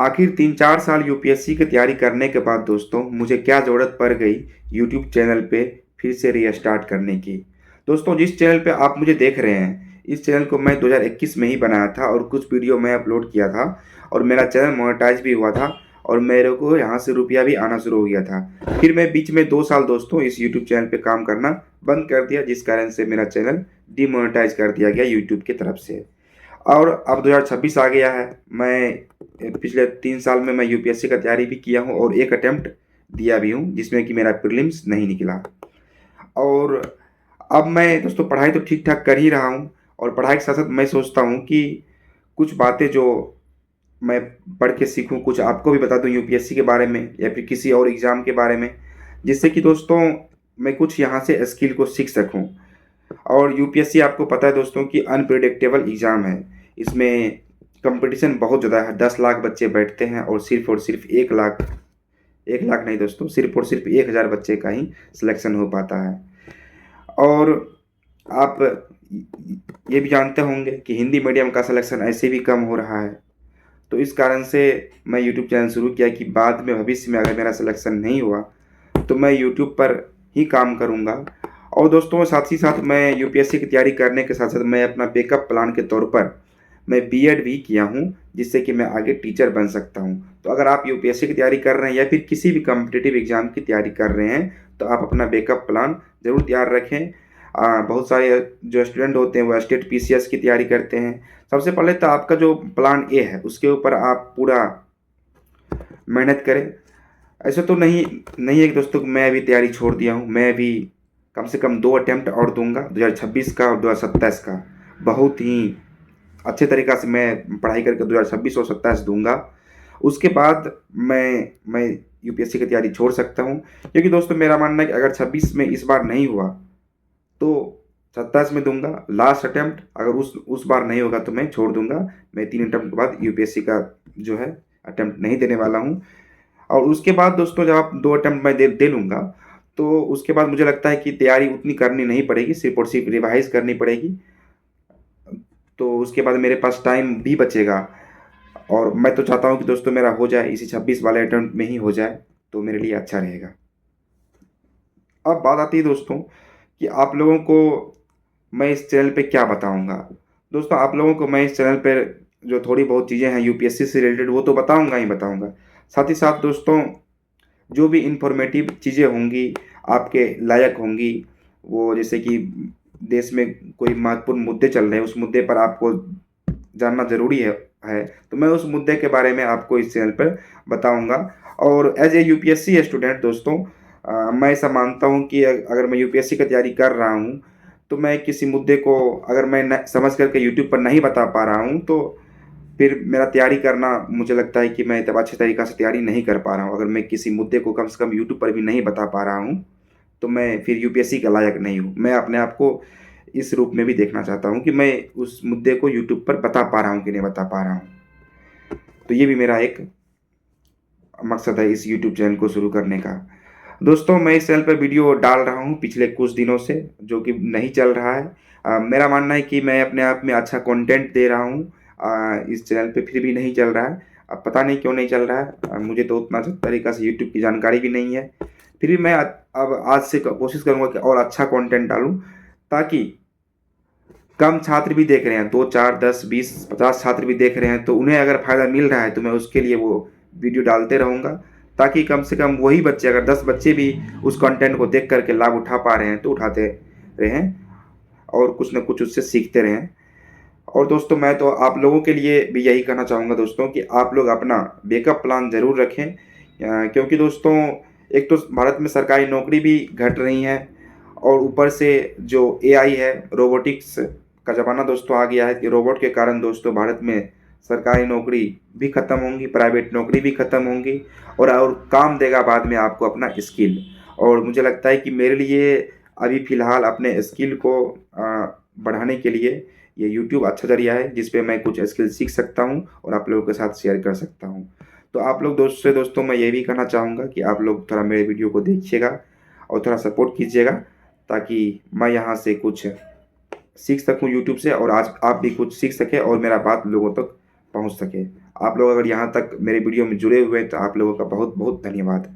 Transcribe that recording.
आखिर 3-4 साल यूपीएससी की तैयारी करने के बाद दोस्तों मुझे क्या ज़रूरत पड़ गई यूट्यूब चैनल पे फिर से रीस्टार्ट करने की। दोस्तों जिस चैनल पे आप मुझे देख रहे हैं, इस चैनल को मैं 2021 में ही बनाया था और कुछ वीडियो मैं अपलोड किया था और मेरा चैनल मोनेटाइज भी हुआ था और मेरे को यहाँ से रुपया भी आना शुरू हो गया था। फिर मैं बीच में 2 साल दोस्तों इस यूट्यूब चैनल पे काम करना बंद कर दिया, जिस कारण से मेरा चैनल डिमोनेटाइज कर दिया गया यूट्यूब की तरफ से। और अब 2026 आ गया है। मैं पिछले 3 साल में मैं यूपीएससी का तैयारी भी किया हूँ और एक अटेम्प्ट दिया भी हूँ, जिसमें कि मेरा प्रीलिम्स नहीं निकला। और अब मैं दोस्तों पढ़ाई तो ठीक ठाक कर ही रहा हूँ और पढ़ाई के साथ साथ मैं सोचता हूँ कि कुछ बातें जो मैं पढ़ के सीखूँ, कुछ आपको भी बता दूँ यूपीएससी के बारे में या फिर किसी और एग्ज़ाम के बारे में, जिससे कि दोस्तों मैं कुछ यहाँ से स्किल को सीख सकूँ। और यूपीएससी आपको पता है दोस्तों कि अनप्रिडिक्टेबल एग्ज़ाम है। इसमें कंपटीशन बहुत ज़्यादा है। 10 लाख बच्चे बैठते हैं और सिर्फ 1 लाख नहीं दोस्तों, सिर्फ और सिर्फ 1000 बच्चे का ही सिलेक्शन हो पाता है। और आप ये भी जानते होंगे कि हिंदी मीडियम का सिलेक्शन ऐसे भी कम हो रहा है। तो इस कारण से मैं यूट्यूब चैनल शुरू किया कि बाद में भविष्य में अगर मेरा सिलेक्शन नहीं हुआ तो मैं यूट्यूब पर ही काम करूँगा। और दोस्तों साथ ही साथ मैं यूपीएससी की तैयारी करने के साथ साथ मैं अपना बैकअप प्लान के तौर पर मैं बीएड भी किया हूँ, जिससे कि मैं आगे टीचर बन सकता हूँ। तो अगर आप यूपीएससी की तैयारी कर रहे हैं या फिर किसी भी कॉम्पिटिटिव एग्ज़ाम की तैयारी कर रहे हैं तो आप अपना बैकअप प्लान ज़रूर तैयार रखें। बहुत सारे जो स्टूडेंट होते हैं वो स्टेट पीसीएस की तैयारी करते हैं। सबसे पहले तो आपका जो प्लान ए है उसके ऊपर आप पूरा मेहनत करें। ऐसा तो नहीं है कि दोस्तों मैं अभी तैयारी छोड़ दिया हूँ। मैं अभी कम से कम 2 अटेम्प्ट और दूंगा, 2026 का और 2027 का। बहुत ही अच्छे तरीक़ा से मैं पढ़ाई करके 2026 और 27 दूंगा। उसके बाद मैं यूपीएससी की तैयारी छोड़ सकता हूँ, क्योंकि दोस्तों मेरा मानना है कि अगर 26 में इस बार नहीं हुआ तो 27 में दूंगा लास्ट अटेम्प्ट। अगर उस बार नहीं होगा तो मैं छोड़ दूंगा। मैं 3 अटेम्प्ट के बाद यूपीएससी का जो है अटेम्प्ट नहीं देने वाला हूँ। और उसके बाद दोस्तों जब आप 2 अटेम्प्ट मैं दे लूँगा तो उसके बाद मुझे लगता है कि तैयारी उतनी करनी नहीं पड़ेगी, सिर्फ और सिर्फ रिवाइज़ करनी पड़ेगी। तो उसके बाद मेरे पास टाइम भी बचेगा और मैं तो चाहता हूँ कि दोस्तों मेरा हो जाए, इसी 26 वाले अटेम्प्ट में ही हो जाए, तो मेरे लिए अच्छा रहेगा। अब बात आती है दोस्तों कि आप लोगों को मैं इस चैनल पे क्या बताऊँगा। दोस्तों आप लोगों को मैं इस चैनल पर जो थोड़ी बहुत चीज़ें हैं यूपीएससी से रिलेटेड वो तो बताऊँगा ही बताऊँगा। साथ ही साथ दोस्तों जो भी इन्फॉर्मेटिव चीज़ें होंगी, आपके लायक होंगी, वो जैसे कि देश में कोई महत्वपूर्ण मुद्दे चल रहे हैं, उस मुद्दे पर आपको जानना ज़रूरी है, तो मैं उस मुद्दे के बारे में आपको इस चैनल पर बताऊँगा। और एज़ ए यूपीएससी स्टूडेंट दोस्तों मैं ऐसा मानता हूँ कि अगर मैं यूपीएससी की तैयारी कर रहा हूँ, तो मैं किसी मुद्दे को अगर मैं न समझ कर के यूट्यूब पर नहीं बता पा रहा हूँ, तो फिर मेरा तैयारी करना मुझे लगता है कि मैं तब अच्छे तरीक़े से तैयारी नहीं कर पा रहा हूँ। अगर मैं किसी मुद्दे को कम से कम यूट्यूब पर भी नहीं बता पा रहा हूँ, तो मैं फिर यूपीएससी के लायक नहीं हूँ। मैं अपने आप को इस रूप में भी देखना चाहता हूँ कि मैं उस मुद्दे को यूट्यूब पर बता पा रहा हूँ कि नहीं बता पा रहा हूँ। तो ये भी मेरा एक मकसद है इस यूट्यूब चैनल को शुरू करने का। दोस्तों मैं इस चैनल पर वीडियो डाल रहा हूँ पिछले कुछ दिनों से, जो कि नहीं चल रहा है। मेरा मानना है कि मैं अपने आप में अच्छा कंटेंट दे रहा हूँ इस चैनल पे, फिर भी नहीं चल रहा है। अब पता नहीं क्यों नहीं चल रहा है। मुझे तो उतना तरीक़ा से यूट्यूब की जानकारी भी नहीं है। फिर भी मैं अब आज से कोशिश करूँगा कि और अच्छा कंटेंट डालूँ, ताकि कम छात्र भी देख रहे हैं, 2, 4, 10, 20, 50 छात्र भी देख रहे हैं, तो उन्हें अगर फ़ायदा मिल रहा है तो मैं उसके लिए वो वीडियो डालते रहूँगा, ताकि कम से कम वही बच्चे, अगर 10 बच्चे भी उस कंटेंट को देख कर के लाभ उठा पा रहे हैं तो उठाते रहें और कुछ न कुछ उससे सीखते रहें। और दोस्तों मैं तो आप लोगों के लिए भी यही कहना चाहूँगा दोस्तों कि आप लोग अपना बैकअप प्लान ज़रूर रखें, क्योंकि दोस्तों एक तो भारत में सरकारी नौकरी भी घट रही हैं और ऊपर से जो एआई है, रोबोटिक्स का ज़माना दोस्तों आ गया है कि रोबोट के कारण दोस्तों भारत में सरकारी नौकरी भी ख़त्म होंगी, प्राइवेट नौकरी भी ख़त्म होंगी और काम देगा बाद में आपको अपना स्किल। और मुझे लगता है कि मेरे लिए अभी फ़िलहाल अपने स्किल को बढ़ाने के लिए ये यूट्यूब अच्छा ज़रिया है, जिस पे मैं कुछ स्किल सीख सकता हूँ और आप लोगों के साथ शेयर कर सकता हूँ। तो आप लोग दोस्तों मैं ये भी कहना चाहूँगा कि आप लोग थोड़ा मेरे वीडियो को देखिएगा और थोड़ा सपोर्ट कीजिएगा, ताकि मैं यहाँ से कुछ सीख सकूँ यूट्यूब से और आज आप भी कुछ सीख सकें और मेरा बात लोगों तक पहुँच सके। आप लोग अगर यहाँ तक मेरे वीडियो में जुड़े हुए हैं तो आप लोगों का बहुत बहुत धन्यवाद।